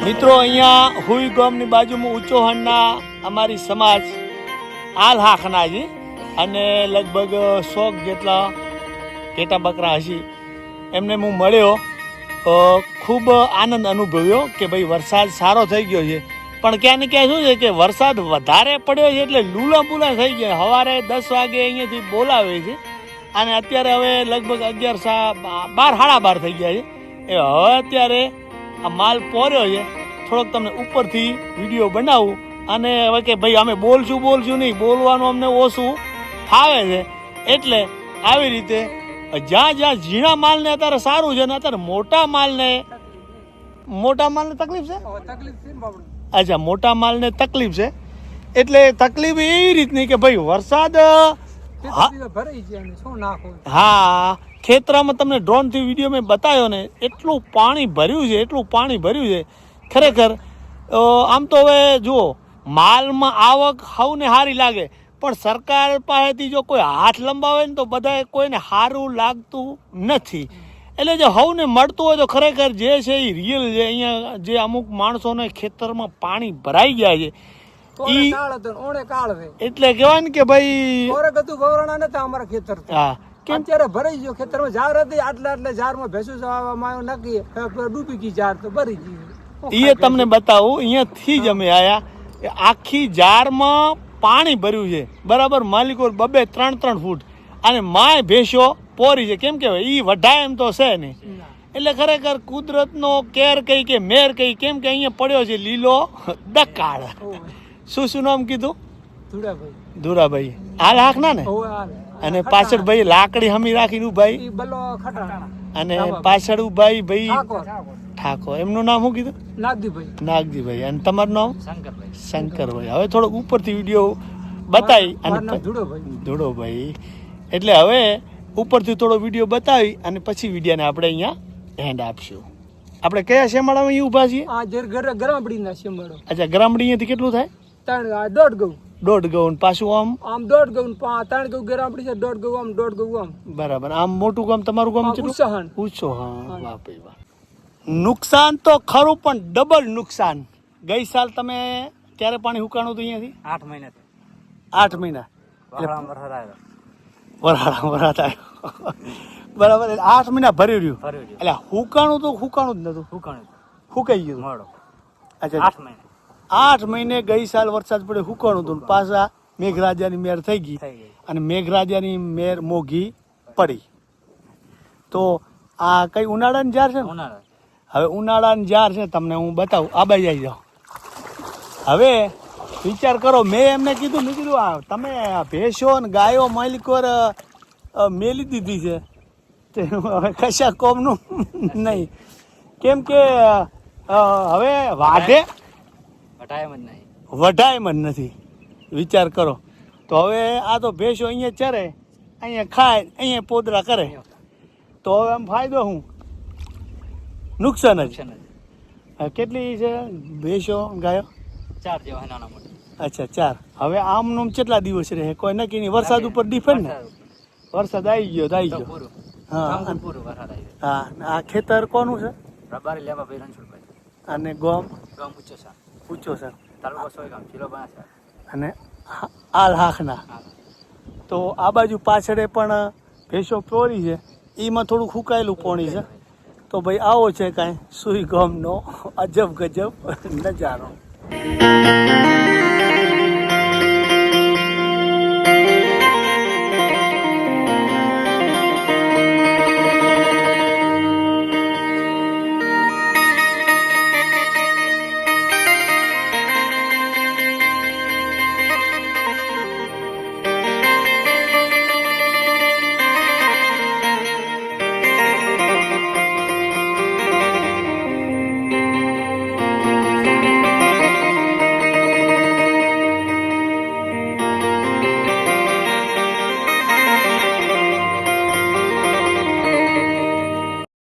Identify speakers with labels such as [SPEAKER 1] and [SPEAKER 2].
[SPEAKER 1] મિત્રો અહીંયા હુઈ ગામની બાજુમાં ઉચોહણના અમારી સમાજ આલ હાખના છે અને લગભગ 100 જેટલા ઘેટા બકરા હશે. એમને હું મળ્યો, ખૂબ આનંદ અનુભવ્યો કે ભાઈ વરસાદ સારો થઈ ગયો છે. પણ ક્યાં ને ક્યાં શું છે કે વરસાદ વધારે પડ્યો છે એટલે લૂલા બુલા થઈ ગયા. સવારે 10 વાગે અહીંયાથી બોલાવે છે અને અત્યારે હવે લગભગ 11 12 સાડા 12 થઈ ગયા છે. એ હવે અત્યારે આ માલ પોર્યો છે. થોડોક તમને ઉપરથી વિડીયો બનાવું અને હવે કે ભાઈ અમે બોલશું નહીં, બોલવાનું અમને ઓછું ફાવે છે. એટલે આવી રીતે જ્યાં ઝીણા માલને અત્યારે સારું છે ને અત્યારે મોટા માલને તકલીફ છે. અચ્છા, મોટા માલને તકલીફ છે. એટલે તકલીફ એવી રીતની કે ભાઈ વરસાદ હા ખેતરામાં તમને ડ્રોનથી વિડીયો મેં બતાવ્યો ને એટલું પાણી ભર્યું છે ખરેખર. આમ તો હવે જુઓ માલમાં આવક સૌને સારી લાગે, પણ સરકાર પાસેથી જો કોઈ હાથ લંબાવે ને તો બધા કોઈને સારું લાગતું નથી. એટલે જો સૌને મળતું હોય તો ખરેખર જે છે એ રિયલ છે. અહીંયા જે અમુક માણસોને ખેતરમાં પાણી ભરાઈ ગયા છે એટલે કહેવાય ને કે ભાઈ
[SPEAKER 2] અમારા ખેતર
[SPEAKER 1] હા
[SPEAKER 2] અત્યારે ભરાઈ ગયો. ખેતરમાં ઝાડ હતી, આટલા ઝાડમાં ભેંસો જવામાં નક્કી ડૂબી ગઈ ઝાડ તો ભરી ગઈ.
[SPEAKER 1] એ તમને બતાવું, અહીંયાથી જ અમે આયા. આખી જારમાં પાણી ભર્યું છે બરાબર. માલિકો 2-3 ફૂટ અને માય ભેંસો પોરી છે. કેમ કે એ વઢાય એમ તો છે નહીં. એટલે ખરેખર કુદરતનો કેર કઈ કે મેર કઈ. કેમ કે અહીંયા પડ્યો છે લીલો દકાળ. શું નામ કીધું? ધુરાભાઈ. હાલ હાખના ને. અને પાછળ ભાઈ લાકડી હમી રાખીને ભાઈ અને પાછળ ભાઈ ઠાકોર. એમનું નામ શું કીધું? નાગજીભાઈ. અને તમારું નામ? શંકરભાઈ. હવે થોડોક ઉપરથી વિડીયો બતાવી અને ધુડોભાઈ. એટલે હવે ઉપરથી થોડો વિડીયો બતાવી અને પછી વિડીયોને આપણે અહીંયા એન્ડ આપશું. આપણે કયા શેમાળામાં અહીં ઊભા છીએ?
[SPEAKER 2] ગરામડીના શેમાળો.
[SPEAKER 1] અચ્છા, ગરામડી અહીંયાથી કેટલું થાય?
[SPEAKER 2] 1.5 ઘઉં.
[SPEAKER 1] 1.5 ઘઉં. પાછું આમ
[SPEAKER 2] 1.5 ઘઉં, 3 ઘઉં ગરામડી છે. 1.5 ઘઉં આમ, 1.5 ઘઉં આમ.
[SPEAKER 1] બરાબર. આમ મોટું ગામ તમારું ગામ છે? ઉચો. હા, વાહ ભાઈ વાહ. નુકસાન તો ખરું પણ ડબલ નુકસાન. ગઈ સાલ તમે ક્યારે પાણી હુકાણું હતું અહીંયાથી?
[SPEAKER 2] 8 મહિના.
[SPEAKER 1] 8 મહિના વરસાદ આવ્યો બરાબર. 8 મહિના ભર્યું રહ્યું. એટલે હુકાણું જ નતું. હુકાઈ ગયું. અચ્છા, 8 મહિને ગઈ સાલ વરસાદ પડે હુકાણું હતું. પાછા મેઘરાજાની મેર થઈ ગઈ અને મેઘરાજાની મેર મોઘી પડી. તો આ કઈ ઉનાળાની જાર છે ને? હવે ઉનાળાની જાર છે તમને હું બતાવું. આ બાજુ આવી જાઓ. હવે વિચાર કરો, મેં એમને કીધું આ તમે ભેંસો ને ગાયો માલિકોર મેલી દીધી છે તે હવે કશા કોમનું નહીં. કેમ કે હવે વઢાયમ જ નથી. વિચાર કરો તો હવે આ તો ભેંસો અહીંયા ચરે, અહીંયા ખાય, અહીંયા પોદરા કરે તો હવે આમ ફાયદો શું? નુકસાન જ. કેટલી છે ભેંસો ગાયો?
[SPEAKER 2] 4 જેવા નાના મોટા.
[SPEAKER 1] અચ્છા, 4. હવે આમનું કેટલા દિવસ રહે કોઈ નક્કી નહીં. વરસાદ ઉપર ડિપેન્ડ ને. વરસાદ આવી ગયો. હા. આ ખેતર કોનું છે? અને ગામ ઊંચો સર અને આલ હાખના. તો આ બાજુ પાછળ પણ ભેંસો પોરી છે. એમાં થોડું ફૂંકાયેલું પોણી છે. તો ભાઈ આવો છે કાંઈ સુઈ ગામનો અજબ ગજબ નજારો.